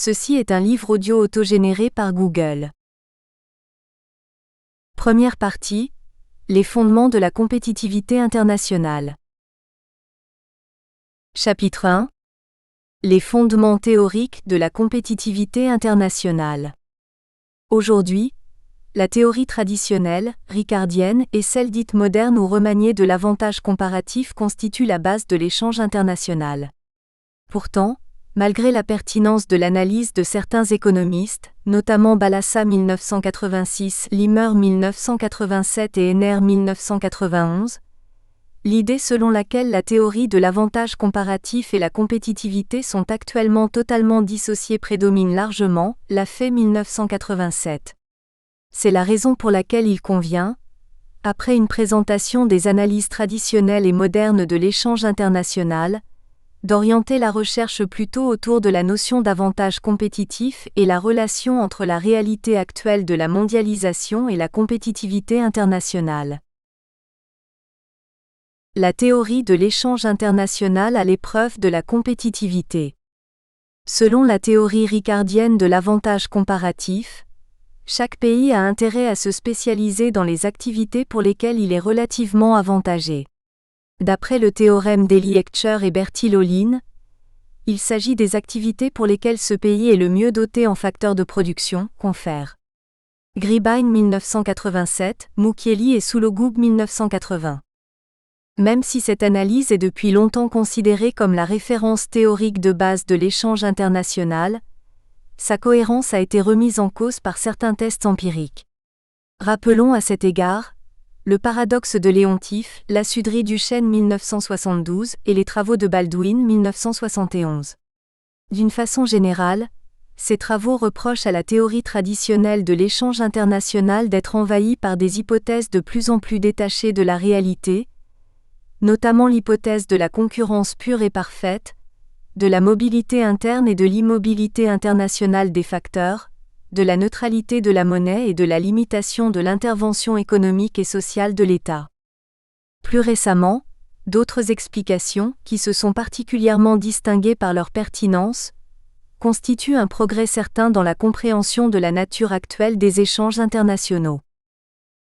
Ceci est un livre audio autogénéré par Google. Première partie, les fondements de la compétitivité internationale. Chapitre 1. Les fondements théoriques de la compétitivité internationale. Aujourd'hui, la théorie traditionnelle, ricardienne, et celle dite moderne ou remaniée de l'avantage comparatif constituent la base de l'échange international. Pourtant, malgré la pertinence de l'analyse de certains économistes, notamment Balassa 1986, Limmer 1987 et Henner 1991, l'idée selon laquelle la théorie de l'avantage comparatif et la compétitivité sont actuellement totalement dissociées prédomine largement, l'a fait 1987. C'est la raison pour laquelle il convient, après une présentation des analyses traditionnelles et modernes de l'échange international, d'orienter la recherche plutôt autour de la notion d'avantage compétitif et la relation entre la réalité actuelle de la mondialisation et la compétitivité internationale. La théorie de l'échange international à l'épreuve de la compétitivité. Selon la théorie ricardienne de l'avantage comparatif, chaque pays a intérêt à se spécialiser dans les activités pour lesquelles il est relativement avantagé. D'après le théorème d'Eli-Hechter et Bertillolin, il s'agit des activités pour lesquelles ce pays est le mieux doté en facteurs de production, confère. Gribine 1987, Mukieli et Soulogoub 1980. Même si cette analyse est depuis longtemps considérée comme la référence théorique de base de l'échange international, sa cohérence a été remise en cause par certains tests empiriques. Rappelons à cet égard le paradoxe de Léontif, La Sudrie-Duchesne 1972 et les travaux de Baldwin 1971. D'une façon générale, ces travaux reprochent à la théorie traditionnelle de l'échange international d'être envahie par des hypothèses de plus en plus détachées de la réalité, notamment l'hypothèse de la concurrence pure et parfaite, de la mobilité interne et de l'immobilité internationale des facteurs, de la neutralité de la monnaie et de la limitation de l'intervention économique et sociale de l'État. Plus récemment, d'autres explications, qui se sont particulièrement distinguées par leur pertinence, constituent un progrès certain dans la compréhension de la nature actuelle des échanges internationaux.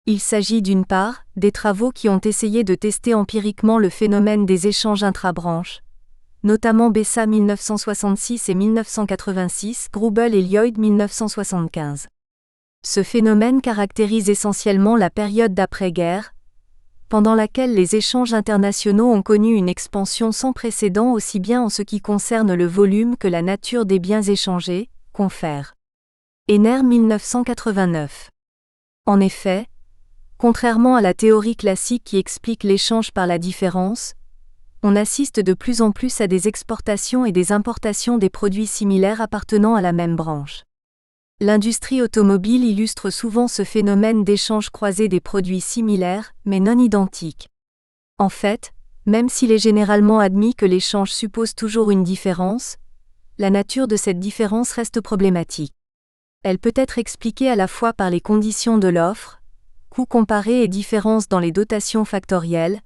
Il s'agit d'une part, des travaux qui ont essayé de tester empiriquement le phénomène des échanges intrabranches, notamment Bessa 1966 et 1986, Grubel et Lloyd 1975. Ce phénomène caractérise essentiellement la période d'après-guerre, pendant laquelle les échanges internationaux ont connu une expansion sans précédent aussi bien en ce qui concerne le volume que la nature des biens échangés, confère. Henner 1989. En effet, contrairement à la théorie classique qui explique l'échange par la différence, on assiste de plus en plus à des exportations et des importations des produits similaires appartenant à la même branche. L'industrie automobile illustre souvent ce phénomène d'échange croisé des produits similaires, mais non identiques. En fait, même s'il est généralement admis que l'échange suppose toujours une différence, la nature de cette différence reste problématique. Elle peut être expliquée à la fois par les conditions de l'offre, coûts comparés et différences dans les dotations factorielles,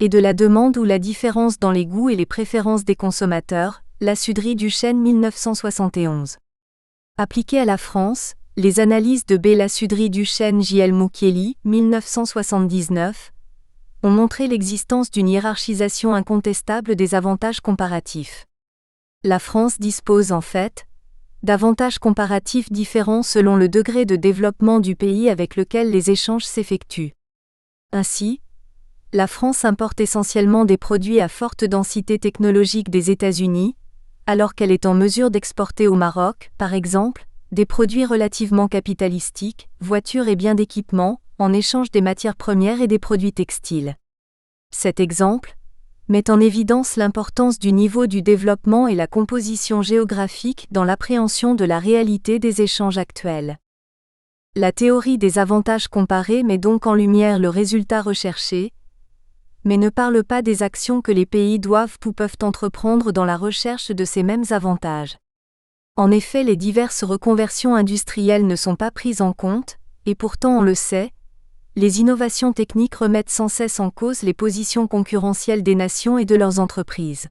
et de la demande ou la différence dans les goûts et les préférences des consommateurs, La Sudrie-Duchesne 1971. Appliquées à la France, les analyses de B. La Sudrie-Duchesne J.L. Mukieli, 1979, ont montré l'existence d'une hiérarchisation incontestable des avantages comparatifs. La France dispose en fait d'avantages comparatifs différents selon le degré de développement du pays avec lequel les échanges s'effectuent. Ainsi, la France importe essentiellement des produits à forte densité technologique des États-Unis, alors qu'elle est en mesure d'exporter au Maroc, par exemple, des produits relativement capitalistiques, voitures et biens d'équipement, en échange des matières premières et des produits textiles. Cet exemple met en évidence l'importance du niveau du développement et la composition géographique dans l'appréhension de la réalité des échanges actuels. La théorie des avantages comparés met donc en lumière le résultat recherché, mais ne parle pas des actions que les pays doivent ou peuvent entreprendre dans la recherche de ces mêmes avantages. En effet, les diverses reconversions industrielles ne sont pas prises en compte, et pourtant on le sait, les innovations techniques remettent sans cesse en cause les positions concurrentielles des nations et de leurs entreprises.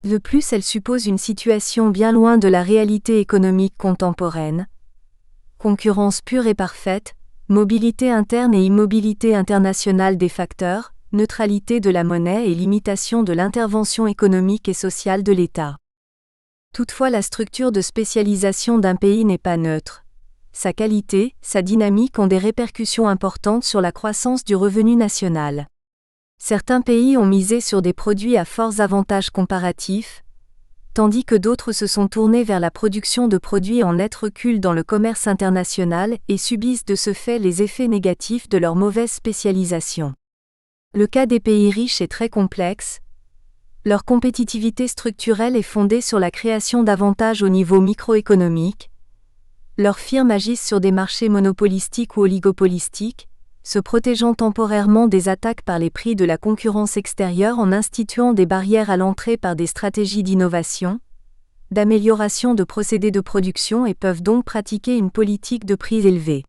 De plus, elle suppose une situation bien loin de la réalité économique contemporaine. Concurrence pure et parfaite, mobilité interne et immobilité internationale des facteurs, neutralité de la monnaie et limitation de l'intervention économique et sociale de l'État. Toutefois, la structure de spécialisation d'un pays n'est pas neutre. Sa qualité, sa dynamique ont des répercussions importantes sur la croissance du revenu national. Certains pays ont misé sur des produits à forts avantages comparatifs, tandis que d'autres se sont tournés vers la production de produits en net recul dans le commerce international et subissent de ce fait les effets négatifs de leur mauvaise spécialisation. Le cas des pays riches est très complexe. Leur compétitivité structurelle est fondée sur la création d'avantages au niveau microéconomique. Leurs firmes agissent sur des marchés monopolistiques ou oligopolistiques, se protégeant temporairement des attaques par les prix de la concurrence extérieure en instituant des barrières à l'entrée par des stratégies d'innovation, d'amélioration de procédés de production et peuvent donc pratiquer une politique de prix élevés.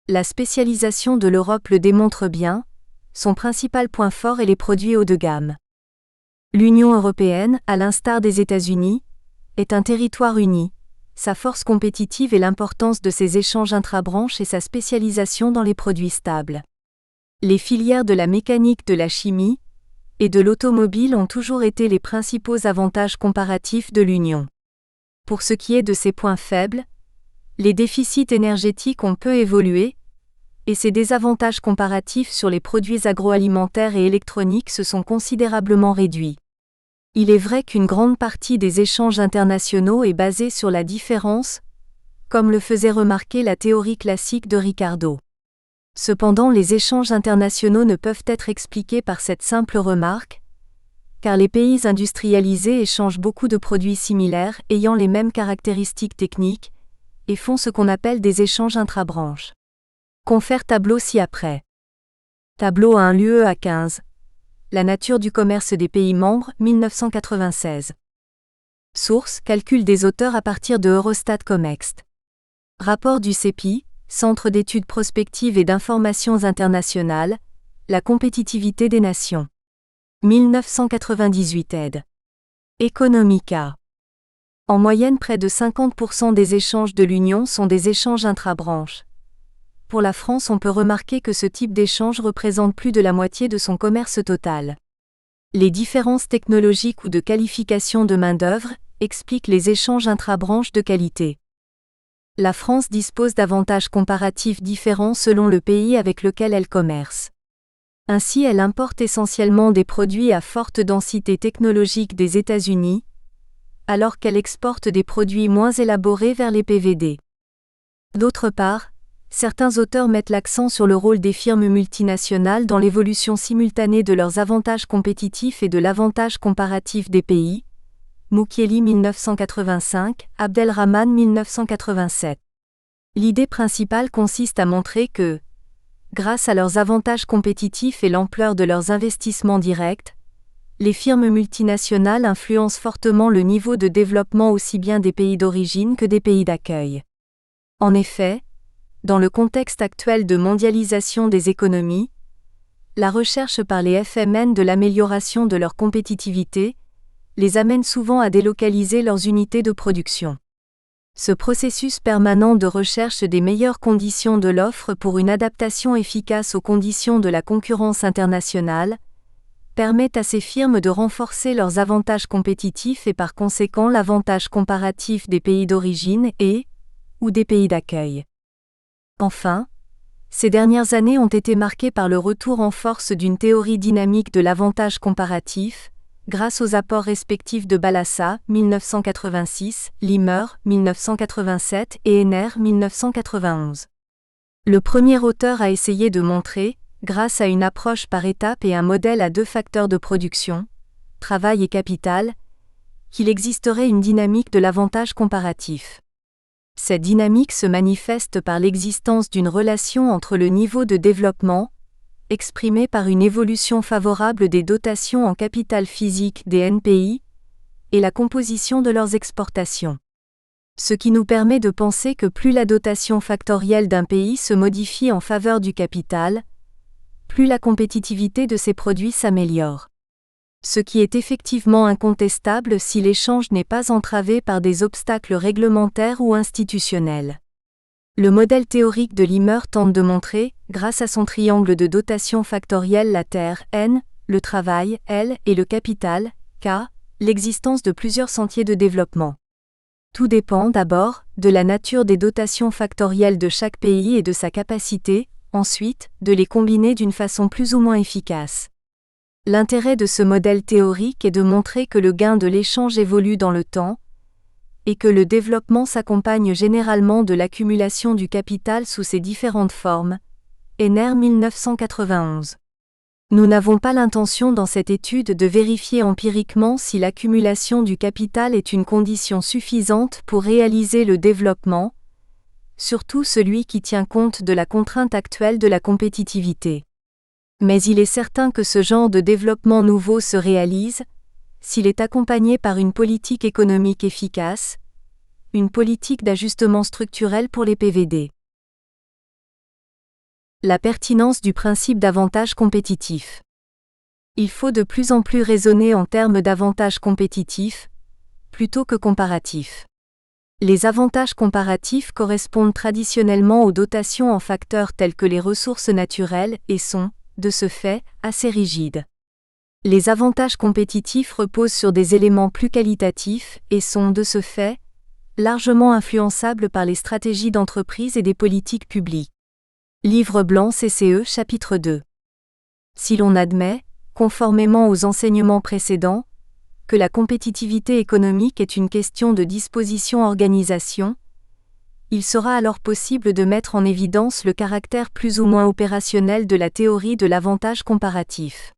La spécialisation de l'Europe le démontre bien, son principal point fort est les produits haut de gamme. L'Union européenne, à l'instar des États-Unis, est un territoire uni. Sa force compétitive et l'importance de ses échanges intrabranches et sa spécialisation dans les produits stables. Les filières de la mécanique, de la chimie et de l'automobile ont toujours été les principaux avantages comparatifs de l'Union. Pour ce qui est de ses points faibles, les déficits énergétiques ont peu évolué, et ses désavantages comparatifs sur les produits agroalimentaires et électroniques se sont considérablement réduits. Il est vrai qu'une grande partie des échanges internationaux est basée sur la différence, comme le faisait remarquer la théorie classique de Ricardo. Cependant, les échanges internationaux ne peuvent être expliqués par cette simple remarque, car les pays industrialisés échangent beaucoup de produits similaires ayant les mêmes caractéristiques techniques, et font ce qu'on appelle des échanges intrabranches. Confère tableau ci-après. Tableau 1 l'UE 15. La nature du commerce des pays membres, 1996. Source, calcul des auteurs à partir de Eurostat Comext. Rapport du CEPI, Centre d'études prospectives et d'informations internationales, la compétitivité des nations. 1998 ed. Economica. En moyenne, près de 50% des échanges de l'Union sont des échanges intrabranches. Pour la France, on peut remarquer que ce type d'échange représente plus de la moitié de son commerce total. Les différences technologiques ou de qualification de main-d'œuvre expliquent les échanges intrabranches de qualité. La France dispose d'avantages comparatifs différents selon le pays avec lequel elle commerce. Ainsi, elle importe essentiellement des produits à forte densité technologique des États-Unis, alors qu'elle exporte des produits moins élaborés vers les PVD. D'autre part, certains auteurs mettent l'accent sur le rôle des firmes multinationales dans l'évolution simultanée de leurs avantages compétitifs et de l'avantage comparatif des pays. Moukieli 1985, Abdelrahman 1987. L'idée principale consiste à montrer que, grâce à leurs avantages compétitifs et l'ampleur de leurs investissements directs, les firmes multinationales influencent fortement le niveau de développement aussi bien des pays d'origine que des pays d'accueil. En effet, dans le contexte actuel de mondialisation des économies, la recherche par les FMN de l'amélioration de leur compétitivité les amène souvent à délocaliser leurs unités de production. Ce processus permanent de recherche des meilleures conditions de l'offre pour une adaptation efficace aux conditions de la concurrence internationale permet à ces firmes de renforcer leurs avantages compétitifs et par conséquent l'avantage comparatif des pays d'origine ou des pays d'accueil. Enfin, ces dernières années ont été marquées par le retour en force d'une théorie dynamique de l'avantage comparatif, grâce aux apports respectifs de Balassa, 1986, Limer, 1987 et Henner, 1991. Le premier auteur a essayé de montrer, grâce à une approche par étapes et un modèle à deux facteurs de production, travail et capital, qu'il existerait une dynamique de l'avantage comparatif. Cette dynamique se manifeste par l'existence d'une relation entre le niveau de développement, exprimé par une évolution favorable des dotations en capital physique des NPI, et la composition de leurs exportations. Ce qui nous permet de penser que plus la dotation factorielle d'un pays se modifie en faveur du capital, plus la compétitivité de ses produits s'améliore. Ce qui est effectivement incontestable si l'échange n'est pas entravé par des obstacles réglementaires ou institutionnels. Le modèle théorique de Limmer tente de montrer, grâce à son triangle de dotation factorielle la terre, N, le travail, L, et le capital, K, l'existence de plusieurs sentiers de développement. Tout dépend d'abord de la nature des dotations factorielles de chaque pays et de sa capacité, ensuite, de les combiner d'une façon plus ou moins efficace. L'intérêt de ce modèle théorique est de montrer que le gain de l'échange évolue dans le temps, et que le développement s'accompagne généralement de l'accumulation du capital sous ses différentes formes. Henner 1991. Nous n'avons pas l'intention dans cette étude de vérifier empiriquement si l'accumulation du capital est une condition suffisante pour réaliser le développement, surtout celui qui tient compte de la contrainte actuelle de la compétitivité. Mais il est certain que ce genre de développement nouveau se réalise, s'il est accompagné par une politique économique efficace, une politique d'ajustement structurel pour les PVD. La pertinence du principe d'avantage compétitif. Il faut de plus en plus raisonner en termes d'avantages compétitifs, plutôt que comparatifs. Les avantages comparatifs correspondent traditionnellement aux dotations en facteurs tels que les ressources naturelles et sont, de ce fait, assez rigides. Les avantages compétitifs reposent sur des éléments plus qualitatifs et sont, de ce fait, largement influençables par les stratégies d'entreprise et des politiques publiques. Livre blanc CCE chapitre 2. Si l'on admet, conformément aux enseignements précédents, que la compétitivité économique est une question de disposition-organisation, il sera alors possible de mettre en évidence le caractère plus ou moins opérationnel de la théorie de l'avantage comparatif.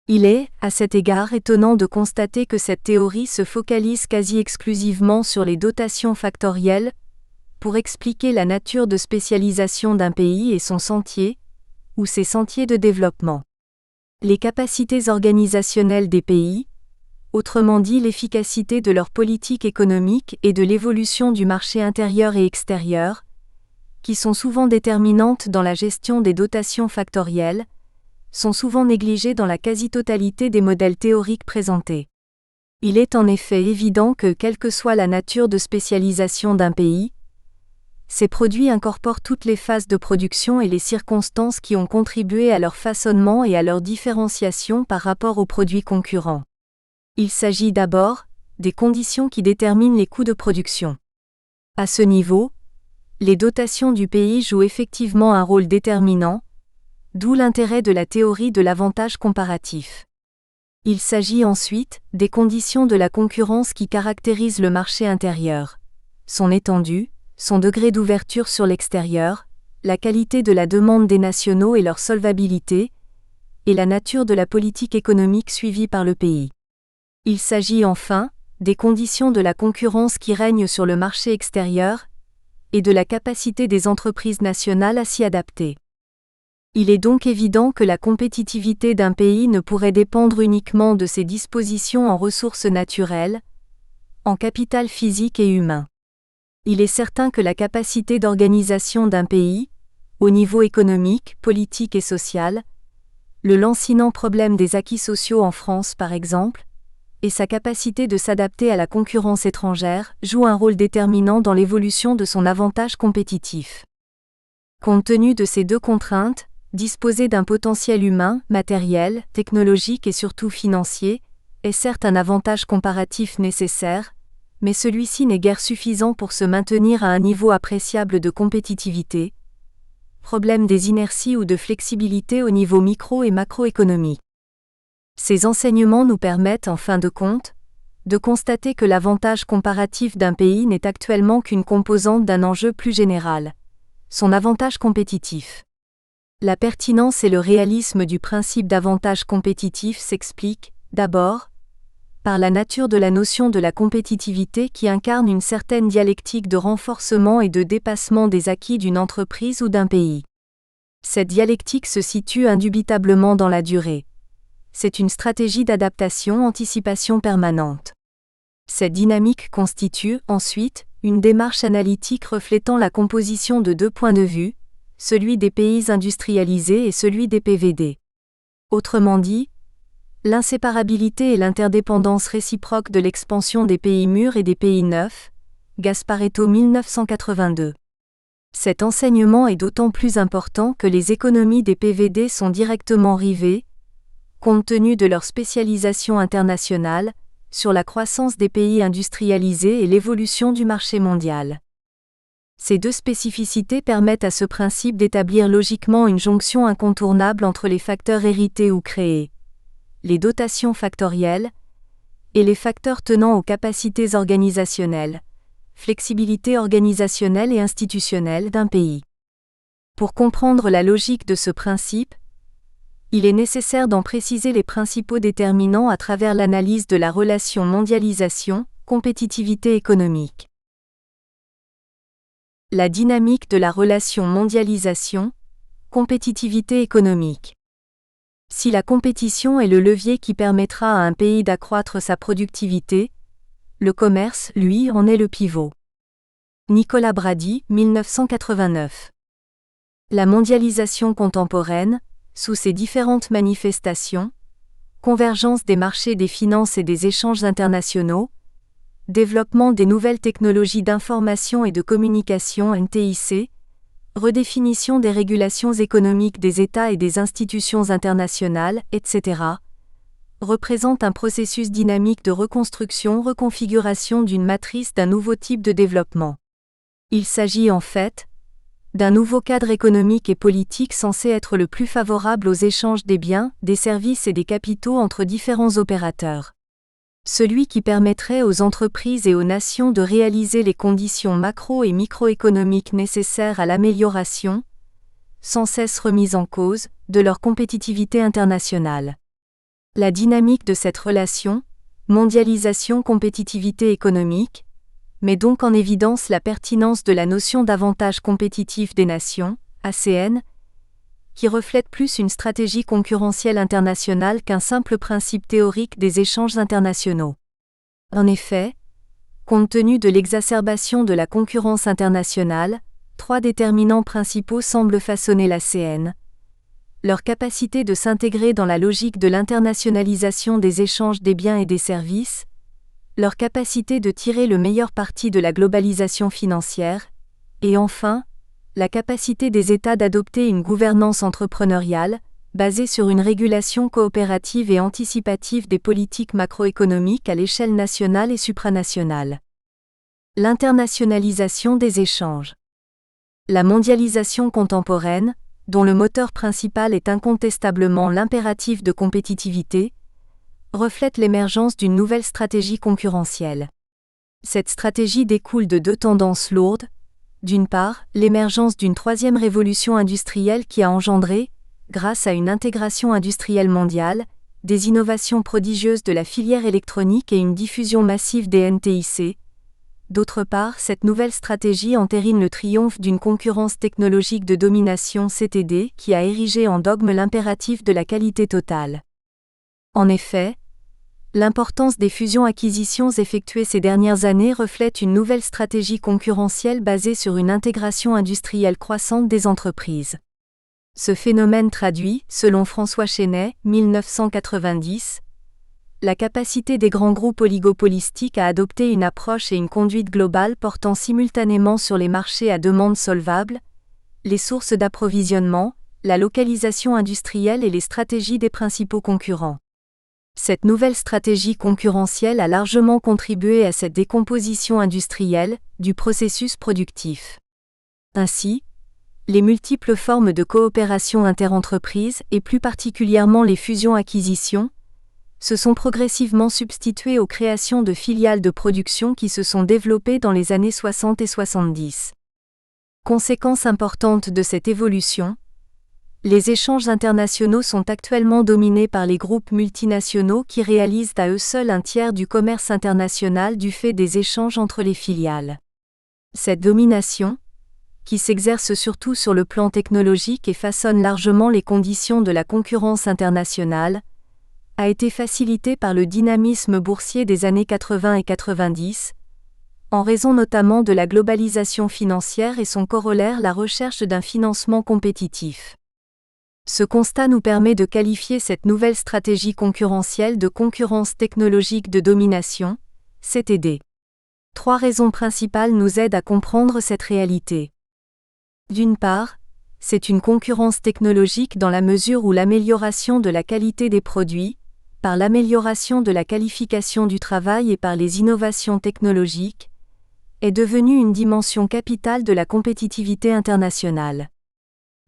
Il est, à cet égard, étonnant de constater que cette théorie se focalise quasi exclusivement sur les dotations factorielles, pour expliquer la nature de spécialisation d'un pays et son sentier, ou ses sentiers de développement. Les capacités organisationnelles des pays, autrement dit l'efficacité de leur politique économique et de l'évolution du marché intérieur et extérieur, qui sont souvent déterminantes dans la gestion des dotations factorielles, sont souvent négligées dans la quasi-totalité des modèles théoriques présentés. Il est en effet évident que, quelle que soit la nature de spécialisation d'un pays, ces produits incorporent toutes les phases de production et les circonstances qui ont contribué à leur façonnement et à leur différenciation par rapport aux produits concurrents. Il s'agit d'abord des conditions qui déterminent les coûts de production. À ce niveau, les dotations du pays jouent effectivement un rôle déterminant, d'où l'intérêt de la théorie de l'avantage comparatif. Il s'agit ensuite des conditions de la concurrence qui caractérisent le marché intérieur, son étendue, son degré d'ouverture sur l'extérieur, la qualité de la demande des nationaux et leur solvabilité, et la nature de la politique économique suivie par le pays. Il s'agit enfin des conditions de la concurrence qui règnent sur le marché extérieur et de la capacité des entreprises nationales à s'y adapter. Il est donc évident que la compétitivité d'un pays ne pourrait dépendre uniquement de ses dispositions en ressources naturelles, en capital physique et humain. Il est certain que la capacité d'organisation d'un pays, au niveau économique, politique et social, le lancinant problème des acquis sociaux en France par exemple, et sa capacité de s'adapter à la concurrence étrangère joue un rôle déterminant dans l'évolution de son avantage compétitif. Compte tenu de ces deux contraintes, disposer d'un potentiel humain, matériel, technologique et surtout financier, est certes un avantage comparatif nécessaire, mais celui-ci n'est guère suffisant pour se maintenir à un niveau appréciable de compétitivité. Problème des inerties ou de flexibilité au niveau micro- et macroéconomique. Ces enseignements nous permettent, en fin de compte, de constater que l'avantage comparatif d'un pays n'est actuellement qu'une composante d'un enjeu plus général, son avantage compétitif. La pertinence et le réalisme du principe d'avantage compétitif s'expliquent, d'abord, par la nature de la notion de la compétitivité qui incarne une certaine dialectique de renforcement et de dépassement des acquis d'une entreprise ou d'un pays. Cette dialectique se situe indubitablement dans la durée. C'est une stratégie d'adaptation-anticipation permanente. Cette dynamique constitue, ensuite, une démarche analytique reflétant la composition de deux points de vue, celui des pays industrialisés et celui des PVD. Autrement dit, L'inséparabilité et l'interdépendance réciproque de l'expansion des pays mûrs et des pays neufs, Gasparetto 1982. Cet enseignement est d'autant plus important que les économies des PVD sont directement rivées, compte tenu de leur spécialisation internationale, sur la croissance des pays industrialisés et l'évolution du marché mondial. Ces deux spécificités permettent à ce principe d'établir logiquement une jonction incontournable entre les facteurs hérités ou créés, les dotations factorielles, et les facteurs tenant aux capacités organisationnelles, flexibilité organisationnelle et institutionnelle d'un pays. Pour comprendre la logique de ce principe, il est nécessaire d'en préciser les principaux déterminants à travers l'analyse de la relation mondialisation-compétitivité économique. La dynamique de la relation mondialisation-compétitivité économique. Si la compétition est le levier qui permettra à un pays d'accroître sa productivité, le commerce, lui, en est le pivot. Nicolas Brady, 1989. La mondialisation contemporaine, sous ses différentes manifestations, convergence des marchés des finances et des échanges internationaux, développement des nouvelles technologies d'information et de communication NTIC, redéfinition des régulations économiques des États et des institutions internationales, etc., représente un processus dynamique de reconstruction-reconfiguration d'une matrice d'un nouveau type de développement. Il s'agit en fait d'un nouveau cadre économique et politique censé être le plus favorable aux échanges des biens, des services et des capitaux entre différents opérateurs. Celui qui permettrait aux entreprises et aux nations de réaliser les conditions macro- et microéconomiques nécessaires à l'amélioration, sans cesse remise en cause, de leur compétitivité internationale. La dynamique de cette relation, mondialisation-compétitivité économique, met donc en évidence la pertinence de la notion d'avantage compétitif des nations, ACN, qui reflète plus une stratégie concurrentielle internationale qu'un simple principe théorique des échanges internationaux. En effet, compte tenu de l'exacerbation de la concurrence internationale, trois déterminants principaux semblent façonner l'ACN. Leur capacité de s'intégrer dans la logique de l'internationalisation des échanges des biens et des services, leur capacité de tirer le meilleur parti de la globalisation financière, et enfin, la capacité des États d'adopter une gouvernance entrepreneuriale, basée sur une régulation coopérative et anticipative des politiques macroéconomiques à l'échelle nationale et supranationale. L'internationalisation des échanges. La mondialisation contemporaine, dont le moteur principal est incontestablement l'impératif de compétitivité, reflète l'émergence d'une nouvelle stratégie concurrentielle. Cette stratégie découle de deux tendances lourdes. D'une part, l'émergence d'une troisième révolution industrielle qui a engendré, grâce à une intégration industrielle mondiale, des innovations prodigieuses de la filière électronique et une diffusion massive des NTIC. D'autre part, cette nouvelle stratégie entérine le triomphe d'une concurrence technologique de domination CTD qui a érigé en dogme l'impératif de la qualité totale. En effet, l'importance des fusions-acquisitions effectuées ces dernières années reflète une nouvelle stratégie concurrentielle basée sur une intégration industrielle croissante des entreprises. Ce phénomène traduit, selon François Chenet, 1990, la capacité des grands groupes oligopolistiques à adopter une approche et une conduite globale portant simultanément sur les marchés à demande solvable, les sources d'approvisionnement, la localisation industrielle et les stratégies des principaux concurrents. Cette nouvelle stratégie concurrentielle a largement contribué à cette décomposition industrielle du processus productif. Ainsi, les multiples formes de coopération interentreprises et plus particulièrement les fusions-acquisitions se sont progressivement substituées aux créations de filiales de production qui se sont développées dans les années 60 et 70. Conséquence importante de cette évolution, les échanges internationaux sont actuellement dominés par les groupes multinationaux qui réalisent à eux seuls un tiers du commerce international du fait des échanges entre les filiales. Cette domination, qui s'exerce surtout sur le plan technologique et façonne largement les conditions de la concurrence internationale, a été facilitée par le dynamisme boursier des années 80 et 90, en raison notamment de la globalisation financière et son corollaire la recherche d'un financement compétitif. Ce constat nous permet de qualifier cette nouvelle stratégie concurrentielle de concurrence technologique de domination, CTD. 3 raisons principales nous aident à comprendre cette réalité. D'une part, c'est une concurrence technologique dans la mesure où l'amélioration de la qualité des produits, par l'amélioration de la qualification du travail et par les innovations technologiques, est devenue une dimension capitale de la compétitivité internationale.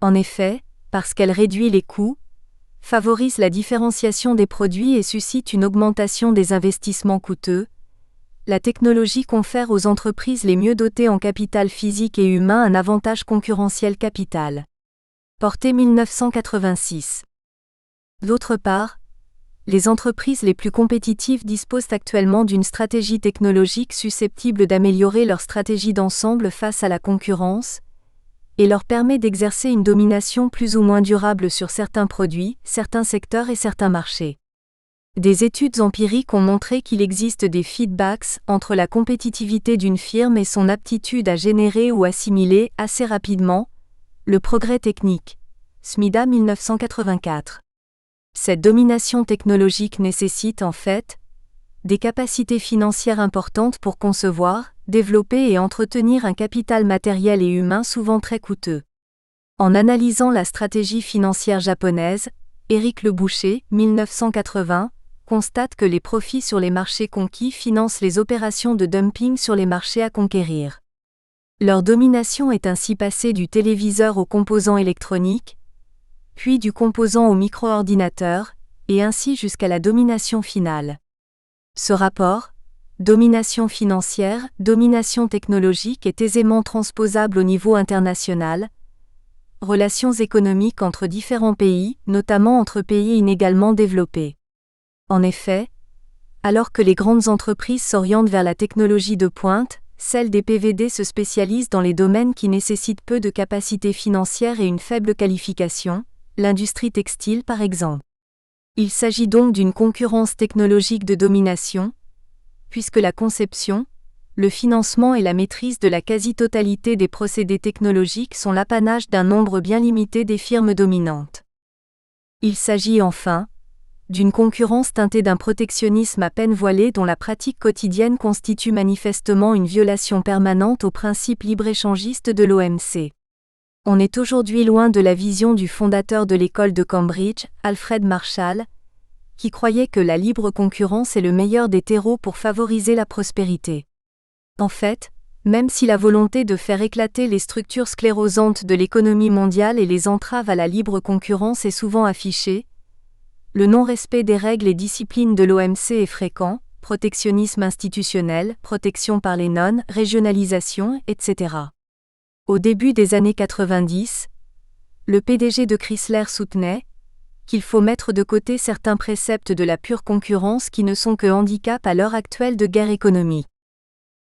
En effet, parce qu'elle réduit les coûts, favorise la différenciation des produits et suscite une augmentation des investissements coûteux, la technologie confère aux entreprises les mieux dotées en capital physique et humain un avantage concurrentiel capital. Portée 1986. D'autre part, les entreprises les plus compétitives disposent actuellement d'une stratégie technologique susceptible d'améliorer leur stratégie d'ensemble face à la concurrence, et leur permet d'exercer une domination plus ou moins durable sur certains produits, certains secteurs et certains marchés. Des études empiriques ont montré qu'il existe des feedbacks entre la compétitivité d'une firme et son aptitude à générer ou assimiler assez rapidement le progrès technique. SMIDA 1984. Cette domination technologique nécessite en fait des capacités financières importantes pour concevoir, développer et entretenir un capital matériel et humain souvent très coûteux. En analysant la stratégie financière japonaise, Éric Leboucher, 1980, constate que les profits sur les marchés conquis financent les opérations de dumping sur les marchés à conquérir. Leur domination est ainsi passée du téléviseur au composant électronique, puis du composant au micro-ordinateur, et ainsi jusqu'à la domination finale. Ce rapport, domination financière, domination technologique est aisément transposable au niveau international, relations économiques entre différents pays, notamment entre pays inégalement développés. En effet, alors que les grandes entreprises s'orientent vers la technologie de pointe, celles des PVD se spécialisent dans les domaines qui nécessitent peu de capacités financières et une faible qualification, l'industrie textile par exemple. Il s'agit donc d'une concurrence technologique de domination, puisque la conception, le financement et la maîtrise de la quasi-totalité des procédés technologiques sont l'apanage d'un nombre bien limité des firmes dominantes. Il s'agit enfin d'une concurrence teintée d'un protectionnisme à peine voilé dont la pratique quotidienne constitue manifestement une violation permanente aux principes libre-échangistes de l'OMC. On est aujourd'hui loin de la vision du fondateur de l'école de Cambridge, Alfred Marshall, qui croyait que la libre concurrence est le meilleur des terreaux pour favoriser la prospérité. En fait, même si la volonté de faire éclater les structures sclérosantes de l'économie mondiale et les entraves à la libre concurrence est souvent affichée, le non-respect des règles et disciplines de l'OMC est fréquent, protectionnisme institutionnel, protection par les nonnes, régionalisation, etc. Au début des années 90, le PDG de Chrysler soutenait qu'il faut mettre de côté certains préceptes de la pure concurrence qui ne sont que handicap à l'heure actuelle de guerre économique.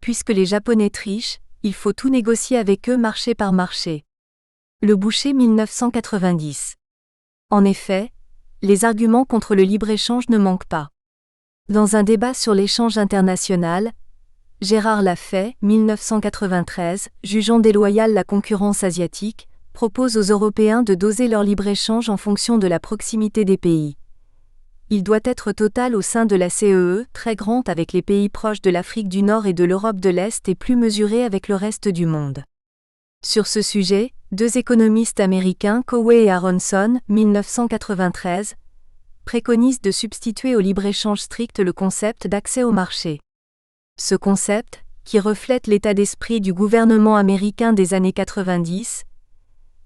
Puisque les Japonais trichent, il faut tout négocier avec eux marché par marché. Leboucher 1990. En effet, les arguments contre le libre-échange ne manquent pas. Dans un débat sur l'échange international, Gérard Lafay, 1993, jugeant déloyale la concurrence asiatique, propose aux Européens de doser leur libre-échange en fonction de la proximité des pays. Il doit être total au sein de la CEE, très grand avec les pays proches de l'Afrique du Nord et de l'Europe de l'Est et plus mesuré avec le reste du monde. Sur ce sujet, 2 économistes américains, Coway et Aronson, 1993, préconisent de substituer au libre-échange strict le concept d'accès au marché. Ce concept, qui reflète l'état d'esprit du gouvernement américain des années 90,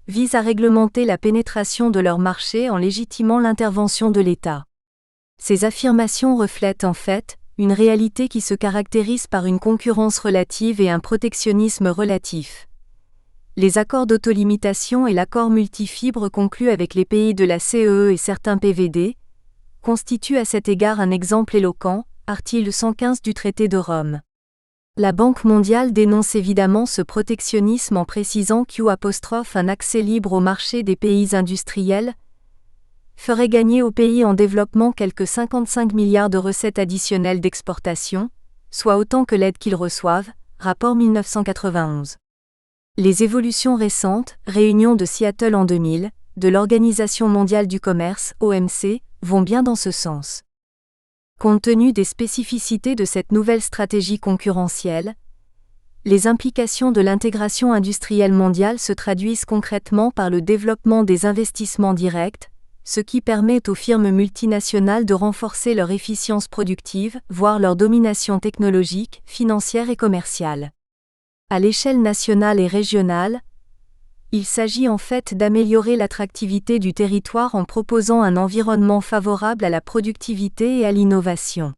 vise à réglementer la pénétration de leur marché en légitimant l'intervention de l'État. Ces affirmations reflètent en fait une réalité qui se caractérise par une concurrence relative et un protectionnisme relatif. Les accords d'autolimitation et l'accord multifibre conclus avec les pays de la CEE et certains PVD constituent à cet égard un exemple éloquent, article 115 du traité de Rome. La Banque mondiale dénonce évidemment ce protectionnisme en précisant qu'un accès libre au marché des pays industriels ferait gagner aux pays en développement quelques 55 milliards de recettes additionnelles d'exportation, soit autant que l'aide qu'ils reçoivent, rapport 1991. Les évolutions récentes, réunion de Seattle en 2000, de l'Organisation mondiale du commerce, OMC, vont bien dans ce sens. Compte tenu des spécificités de cette nouvelle stratégie concurrentielle, les implications de l'intégration industrielle mondiale se traduisent concrètement par le développement des investissements directs, ce qui permet aux firmes multinationales de renforcer leur efficience productive, voire leur domination technologique, financière et commerciale. À l'échelle nationale et régionale, il s'agit en fait d'améliorer l'attractivité du territoire en proposant un environnement favorable à la productivité et à l'innovation.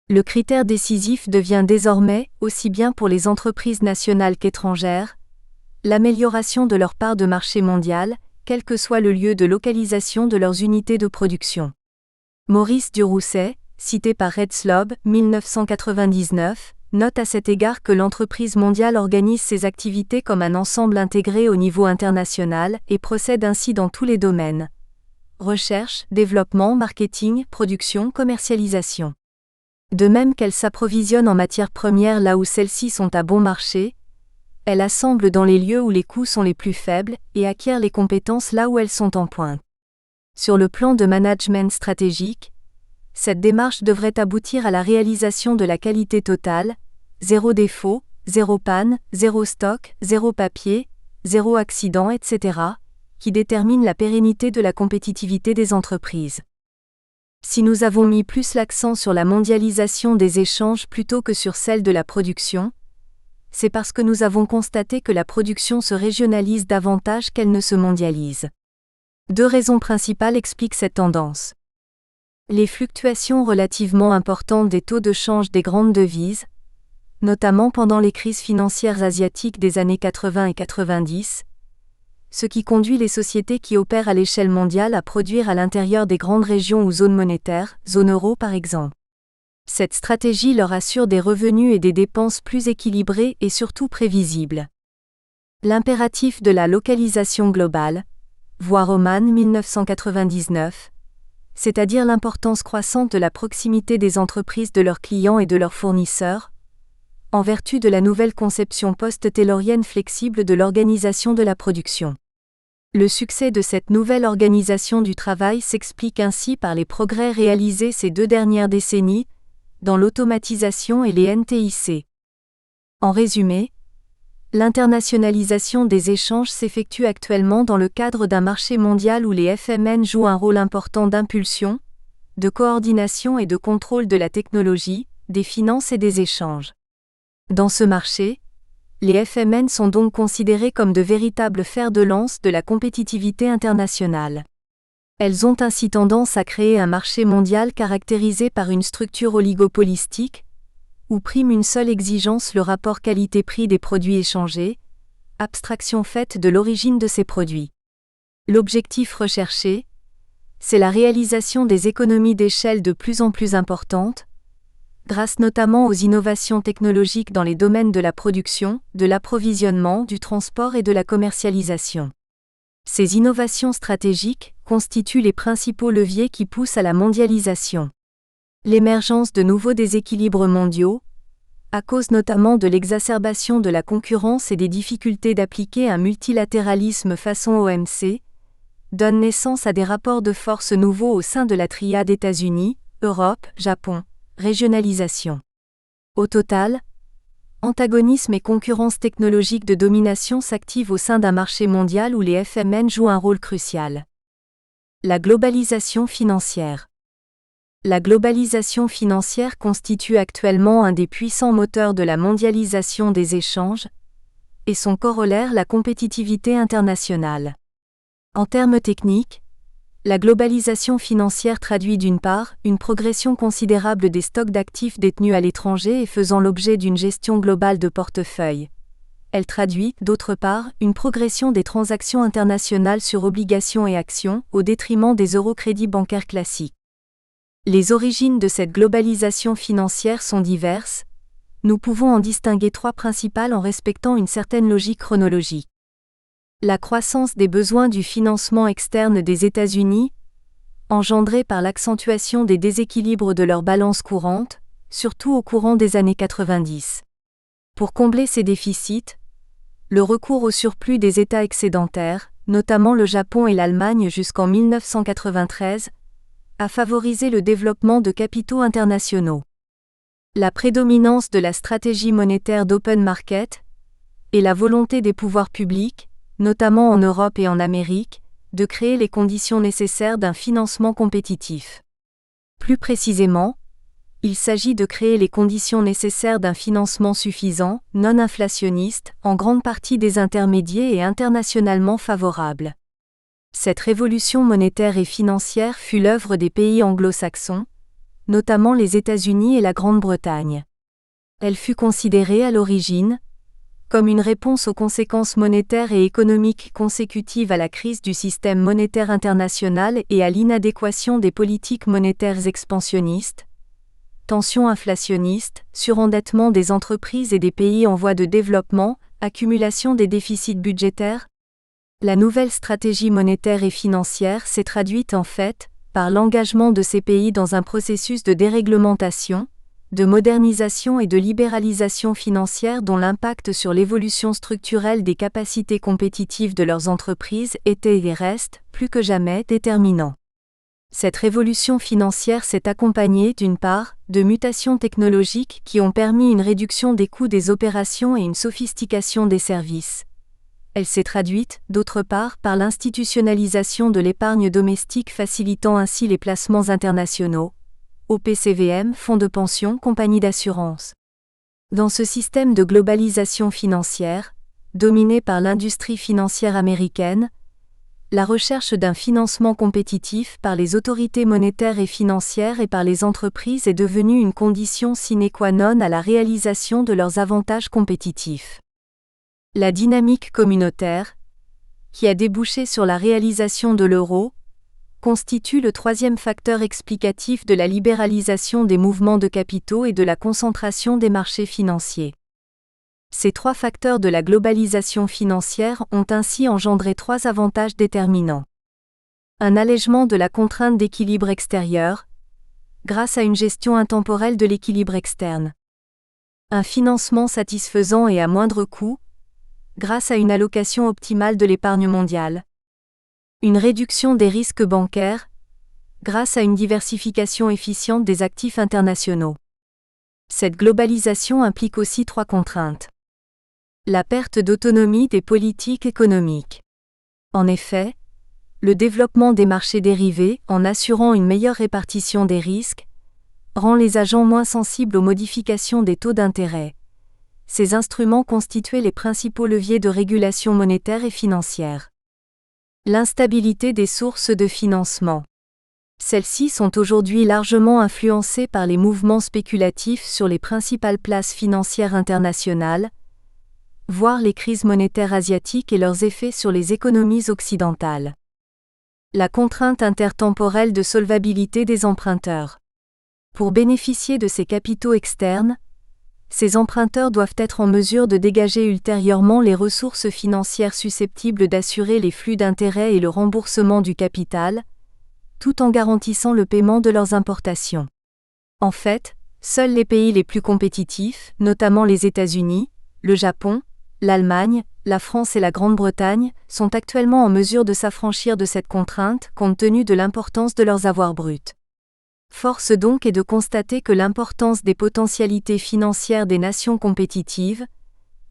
Le critère décisif devient désormais, aussi bien pour les entreprises nationales qu'étrangères, l'amélioration de leur part de marché mondial, quel que soit le lieu de localisation de leurs unités de production. Maurice Durousset, cité par Redslob, 1999, note à cet égard que l'entreprise mondiale organise ses activités comme un ensemble intégré au niveau international et procède ainsi dans tous les domaines. Recherche, développement, marketing, production, commercialisation. De même qu'elle s'approvisionne en matières premières là où celles-ci sont à bon marché, elle assemble dans les lieux où les coûts sont les plus faibles et acquiert les compétences là où elles sont en pointe. Sur le plan de management stratégique, cette démarche devrait aboutir à la réalisation de la qualité totale, zéro défaut, zéro panne, zéro stock, zéro papier, zéro accident, etc., qui détermine la pérennité de la compétitivité des entreprises. Si nous avons mis plus l'accent sur la mondialisation des échanges plutôt que sur celle de la production, c'est parce que nous avons constaté que la production se régionalise davantage qu'elle ne se mondialise. Deux raisons principales expliquent cette tendance. Les fluctuations relativement importantes des taux de change des grandes devises, notamment pendant les crises financières asiatiques des années 80 et 90, ce qui conduit les sociétés qui opèrent à l'échelle mondiale à produire à l'intérieur des grandes régions ou zones monétaires, zone euro par exemple. Cette stratégie leur assure des revenus et des dépenses plus équilibrés et surtout prévisibles. L'impératif de la localisation globale, voir Oman 1999, c'est-à-dire l'importance croissante de la proximité des entreprises de leurs clients et de leurs fournisseurs, en vertu de la nouvelle conception post-taylorienne flexible de l'organisation de la production. Le succès de cette nouvelle organisation du travail s'explique ainsi par les progrès réalisés ces 2 dernières décennies, dans l'automatisation et les NTIC. En résumé, l'internationalisation des échanges s'effectue actuellement dans le cadre d'un marché mondial où les FMN jouent un rôle important d'impulsion, de coordination et de contrôle de la technologie, des finances et des échanges. Dans ce marché, les FMN sont donc considérés comme de véritables fers de lance de la compétitivité internationale. Elles ont ainsi tendance à créer un marché mondial caractérisé par une structure oligopolistique, où prime une seule exigence, le rapport qualité-prix des produits échangés, abstraction faite de l'origine de ces produits. L'objectif recherché, c'est la réalisation des économies d'échelle de plus en plus importantes, grâce notamment aux innovations technologiques dans les domaines de la production, de l'approvisionnement, du transport et de la commercialisation. Ces innovations stratégiques constituent les principaux leviers qui poussent à la mondialisation. L'émergence de nouveaux déséquilibres mondiaux, à cause notamment de l'exacerbation de la concurrence et des difficultés d'appliquer un multilatéralisme façon OMC, donne naissance à des rapports de force nouveaux au sein de la triade États-Unis, Europe, Japon. Régionalisation. Au total, antagonisme et concurrence technologique de domination s'activent au sein d'un marché mondial où les FMN jouent un rôle crucial. La globalisation financière. La globalisation financière constitue actuellement un des puissants moteurs de la mondialisation des échanges, et son corollaire la compétitivité internationale. En termes techniques, la globalisation financière traduit d'une part, une progression considérable des stocks d'actifs détenus à l'étranger et faisant l'objet d'une gestion globale de portefeuille. Elle traduit, d'autre part, une progression des transactions internationales sur obligations et actions, au détriment des eurocrédits bancaires classiques. Les origines de cette globalisation financière sont diverses. Nous pouvons en distinguer 3 principales en respectant une certaine logique chronologique. La croissance des besoins du financement externe des États-Unis, engendrée par l'accentuation des déséquilibres de leur balance courante, surtout au courant des années 90. Pour combler ces déficits, le recours au surplus des États excédentaires, notamment le Japon et l'Allemagne jusqu'en 1993, a favorisé le développement de capitaux internationaux. La prédominance de la stratégie monétaire d'open market et la volonté des pouvoirs publics, notamment en Europe et en Amérique, de créer les conditions nécessaires d'un financement compétitif. Plus précisément, il s'agit de créer les conditions nécessaires d'un financement suffisant, non inflationniste, en grande partie désintermédié et internationalement favorable. Cette révolution monétaire et financière fut l'œuvre des pays anglo-saxons, notamment les États-Unis et la Grande-Bretagne. Elle fut considérée à l'origine comme une réponse aux conséquences monétaires et économiques consécutives à la crise du système monétaire international et à l'inadéquation des politiques monétaires expansionnistes, tensions inflationnistes, surendettement des entreprises et des pays en voie de développement, accumulation des déficits budgétaires. La nouvelle stratégie monétaire et financière s'est traduite en fait par l'engagement de ces pays dans un processus de déréglementation, de modernisation et de libéralisation financière dont l'impact sur l'évolution structurelle des capacités compétitives de leurs entreprises était et reste, plus que jamais, déterminant. Cette révolution financière s'est accompagnée, d'une part, de mutations technologiques qui ont permis une réduction des coûts des opérations et une sophistication des services. Elle s'est traduite, d'autre part, par l'institutionnalisation de l'épargne domestique facilitant ainsi les placements internationaux, OPCVM, fonds de pension, compagnies d'assurance. Dans ce système de globalisation financière, dominé par l'industrie financière américaine, la recherche d'un financement compétitif par les autorités monétaires et financières et par les entreprises est devenue une condition sine qua non à la réalisation de leurs avantages compétitifs. La dynamique communautaire, qui a débouché sur la réalisation de l'euro, constitue le troisième facteur explicatif de la libéralisation des mouvements de capitaux et de la concentration des marchés financiers. Ces trois facteurs de la globalisation financière ont ainsi engendré trois avantages déterminants. Un allègement de la contrainte d'équilibre extérieur, grâce à une gestion intemporelle de l'équilibre externe. Un financement satisfaisant et à moindre coût, grâce à une allocation optimale de l'épargne mondiale. Une réduction des risques bancaires, grâce à une diversification efficiente des actifs internationaux. Cette globalisation implique aussi trois contraintes. La perte d'autonomie des politiques économiques. En effet, le développement des marchés dérivés, en assurant une meilleure répartition des risques, rend les agents moins sensibles aux modifications des taux d'intérêt. Ces instruments constituaient les principaux leviers de régulation monétaire et financière. L'instabilité des sources de financement. Celles-ci sont aujourd'hui largement influencées par les mouvements spéculatifs sur les principales places financières internationales, voire les crises monétaires asiatiques et leurs effets sur les économies occidentales. La contrainte intertemporelle de solvabilité des emprunteurs. Pour bénéficier de ces capitaux externes, ces emprunteurs doivent être en mesure de dégager ultérieurement les ressources financières susceptibles d'assurer les flux d'intérêts et le remboursement du capital, tout en garantissant le paiement de leurs importations. En fait, seuls les pays les plus compétitifs, notamment les États-Unis, le Japon, l'Allemagne, la France et la Grande-Bretagne, sont actuellement en mesure de s'affranchir de cette contrainte compte tenu de l'importance de leurs avoirs bruts. Force donc est de constater que l'importance des potentialités financières des nations compétitives,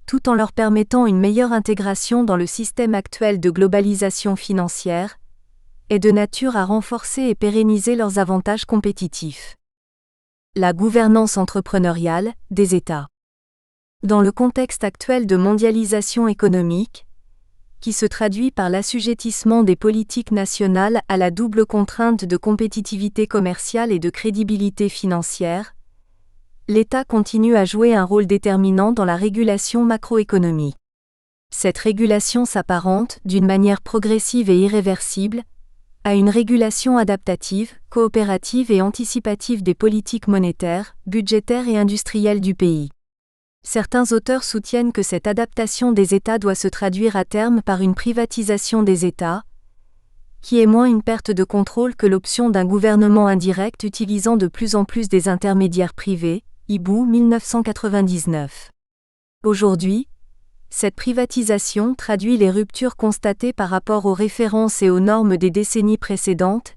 tout en leur permettant une meilleure intégration dans le système actuel de globalisation financière, est de nature à renforcer et pérenniser leurs avantages compétitifs. La gouvernance entrepreneuriale des États. Dans le contexte actuel de mondialisation économique, qui se traduit par l'assujettissement des politiques nationales à la double contrainte de compétitivité commerciale et de crédibilité financière, l'État continue à jouer un rôle déterminant dans la régulation macroéconomique. Cette régulation s'apparente, d'une manière progressive et irréversible, à une régulation adaptative, coopérative et anticipative des politiques monétaires, budgétaires et industrielles du pays. Certains auteurs soutiennent que cette adaptation des États doit se traduire à terme par une privatisation des États, qui est moins une perte de contrôle que l'option d'un gouvernement indirect utilisant de plus en plus des intermédiaires privés, Hibou 1999. Aujourd'hui, Cette privatisation traduit les ruptures constatées par rapport aux références et aux normes des décennies précédentes,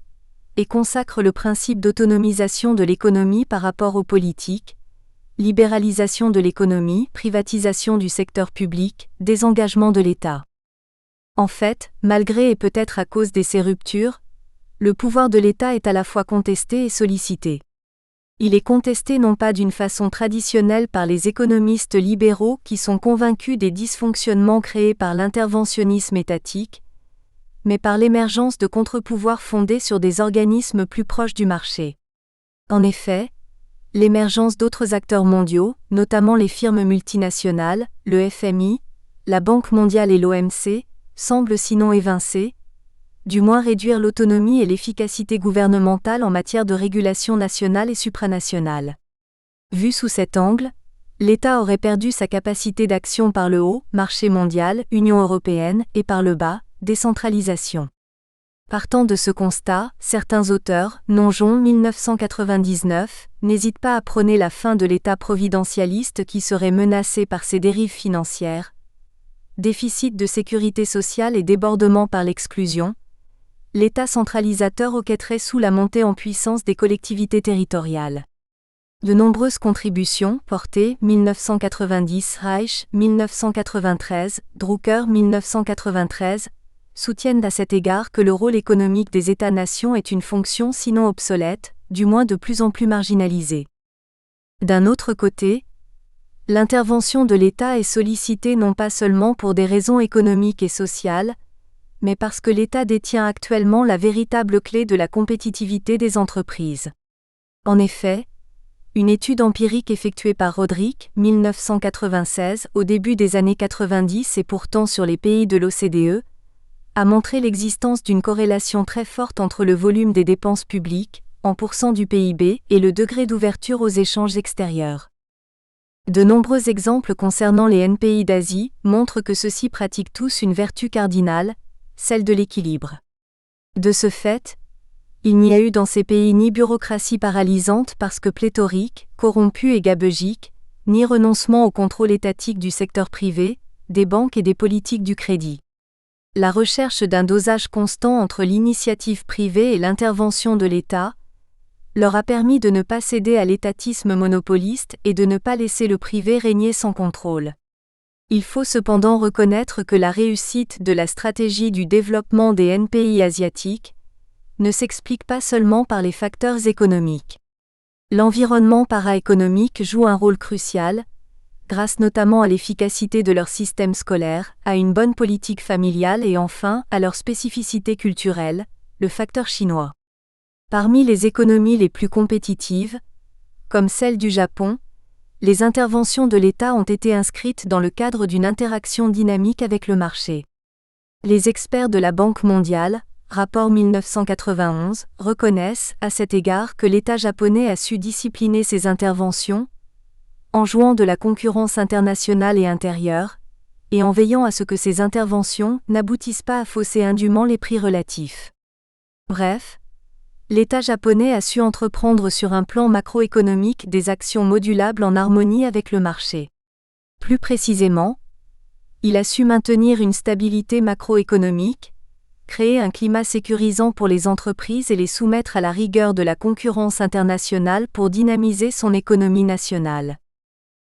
et consacre le principe d'autonomisation de l'économie par rapport aux politiques, libéralisation de l'économie, privatisation du secteur public, désengagement de l'État. En fait, malgré et peut-être à cause de ces ruptures, le pouvoir de l'État est à la fois contesté et sollicité. Il est contesté non pas d'une façon traditionnelle par les économistes libéraux qui sont convaincus des dysfonctionnements créés par l'interventionnisme étatique, mais par l'émergence de contre-pouvoirs fondés sur des organismes plus proches du marché. En effet, l'émergence d'autres acteurs mondiaux, notamment les firmes multinationales, le FMI, la Banque mondiale et l'OMC, semble sinon évincer, du moins réduire l'autonomie et l'efficacité gouvernementale en matière de régulation nationale et supranationale. Vu sous cet angle, l'État aurait perdu sa capacité d'action par le haut, marché mondial, Union européenne, et par le bas, décentralisation. Partant de ce constat, certains auteurs, Nonjon 1999, n'hésitent pas à prôner la fin de l'État providentialiste qui serait menacé par ses dérives financières, déficit de sécurité sociale et débordement par l'exclusion. L'État centralisateur hoquetterait sous la montée en puissance des collectivités territoriales. De nombreuses contributions, portées, 1990, Reich, 1993, Drucker, 1993, soutiennent à cet égard que le rôle économique des États-nations est une fonction sinon obsolète, du moins de plus en plus marginalisée. D'un autre côté, l'intervention de l'État est sollicitée non pas seulement pour des raisons économiques et sociales, mais parce que l'État détient actuellement la véritable clé de la compétitivité des entreprises. En effet, une étude empirique effectuée par Rodrik, 1996, au début des années 90 et pourtant sur les pays de l'OCDE, a montré l'existence d'une corrélation très forte entre le volume des dépenses publiques, en pourcent du PIB, et le degré d'ouverture aux échanges extérieurs. De nombreux exemples concernant les NPI d'Asie montrent que ceux-ci pratiquent tous une vertu cardinale, celle de l'équilibre. De ce fait, il n'y a eu dans ces pays ni bureaucratie paralysante parce que pléthorique, corrompue et gabegique, ni renoncement au contrôle étatique du secteur privé, des banques et des politiques du crédit. La recherche d'un dosage constant entre l'initiative privée et l'intervention de l'État leur a permis de ne pas céder à l'étatisme monopoliste et de ne pas laisser le privé régner sans contrôle. Il faut cependant reconnaître que la réussite de la stratégie du développement des NPI asiatiques ne s'explique pas seulement par les facteurs économiques. L'environnement para-économique joue un rôle crucial, grâce notamment à l'efficacité de leur système scolaire, à une bonne politique familiale et enfin à leur spécificité culturelle, le facteur chinois. Parmi les économies les plus compétitives, comme celle du Japon, les interventions de l'État ont été inscrites dans le cadre d'une interaction dynamique avec le marché. Les experts de la Banque mondiale, rapport 1991, reconnaissent, à cet égard, que l'État japonais a su discipliner ses interventions, en jouant de la concurrence internationale et intérieure, et en veillant à ce que ces interventions n'aboutissent pas à fausser indûment les prix relatifs. Bref, l'État japonais a su entreprendre sur un plan macroéconomique des actions modulables en harmonie avec le marché. Plus précisément, il a su maintenir une stabilité macroéconomique, créer un climat sécurisant pour les entreprises et les soumettre à la rigueur de la concurrence internationale pour dynamiser son économie nationale.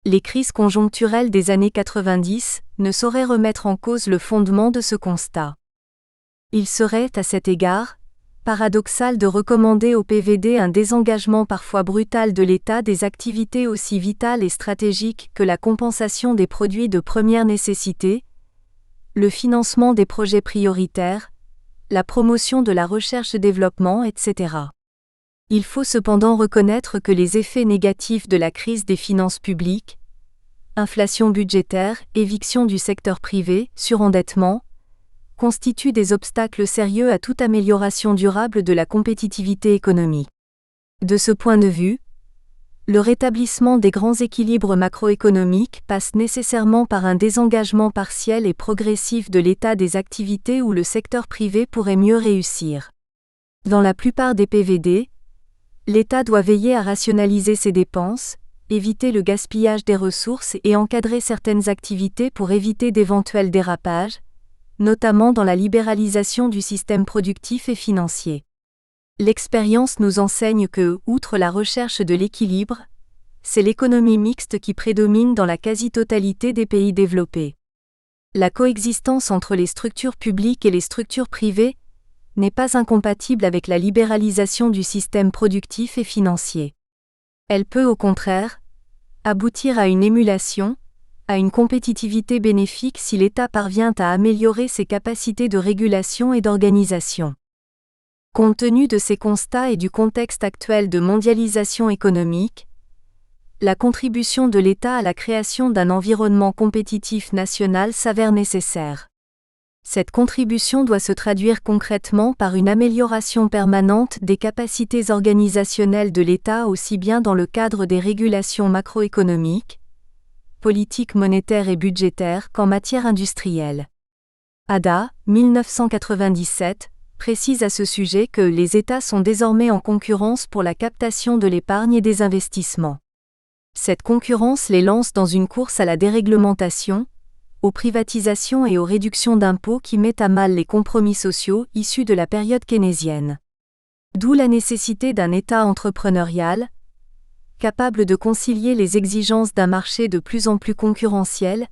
Les crises conjoncturelles des années 90 ne sauraient remettre en cause le fondement de ce constat. Il serait, à cet égard, paradoxal de recommander au PVD un désengagement parfois brutal de l'État des activités aussi vitales et stratégiques que la compensation des produits de première nécessité, le financement des projets prioritaires, la promotion de la recherche-développement, etc. Il faut cependant reconnaître que les effets négatifs de la crise des finances publiques, inflation budgétaire, éviction du secteur privé, surendettement, constituent des obstacles sérieux à toute amélioration durable de la compétitivité économique. De ce point de vue, le rétablissement des grands équilibres macroéconomiques passe nécessairement par un désengagement partiel et progressif de l'État des activités où le secteur privé pourrait mieux réussir. Dans la plupart des PVD, l'État doit veiller à rationaliser ses dépenses, éviter le gaspillage des ressources et encadrer certaines activités pour éviter d'éventuels dérapages, notamment dans la libéralisation du système productif et financier. L'expérience nous enseigne que, outre la recherche de l'équilibre, c'est l'économie mixte qui prédomine dans la quasi-totalité des pays développés. La coexistence entre les structures publiques et les structures privées n'est pas incompatible avec la libéralisation du système productif et financier. Elle peut au contraire aboutir à une émulation, à une compétitivité bénéfique si l'État parvient à améliorer ses capacités de régulation et d'organisation. Compte tenu de ces constats et du contexte actuel de mondialisation économique, la contribution de l'État à la création d'un environnement compétitif national s'avère nécessaire. Cette contribution doit se traduire concrètement par une amélioration permanente des capacités organisationnelles de l'État aussi bien dans le cadre des régulations macroéconomiques, politiques monétaires et budgétaires qu'en matière industrielle. Ada, 1997, précise à ce sujet que les États sont désormais en concurrence pour la captation de l'épargne et des investissements. Cette concurrence les lance dans une course à la déréglementation, aux privatisations et aux réductions d'impôts qui mettent à mal les compromis sociaux issus de la période keynésienne. D'où la nécessité d'un État entrepreneurial, capable de concilier les exigences d'un marché de plus en plus concurrentiel,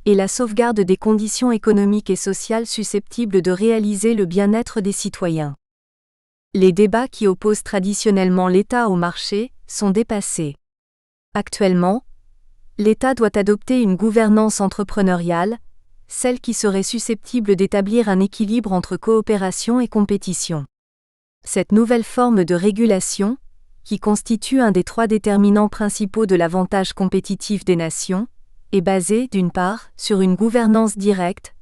et la sauvegarde des conditions économiques et sociales susceptibles de réaliser le bien-être des citoyens. Les débats qui opposent traditionnellement l'État au marché sont dépassés. Actuellement, l'État doit adopter une gouvernance entrepreneuriale, celle qui serait susceptible d'établir un équilibre entre coopération et compétition. Cette nouvelle forme de régulation, qui constitue un des 3 déterminants principaux de l'avantage compétitif des nations, est basée, d'une part, sur une gouvernance directe,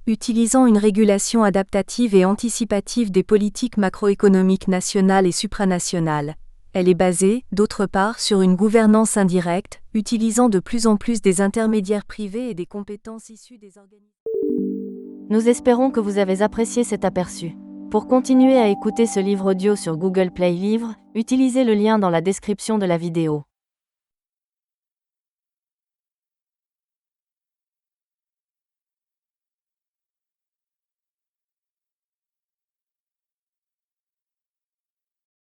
utilisant une régulation adaptative et anticipative des politiques macroéconomiques nationales et supranationales. Elle est basée, d'autre part, sur une gouvernance indirecte, utilisant de plus en plus des intermédiaires privés et des compétences issues des organismes. Nous espérons que vous avez apprécié cet aperçu. Pour continuer à écouter ce livre audio sur Google Play Livres, utilisez le lien dans la description de la vidéo.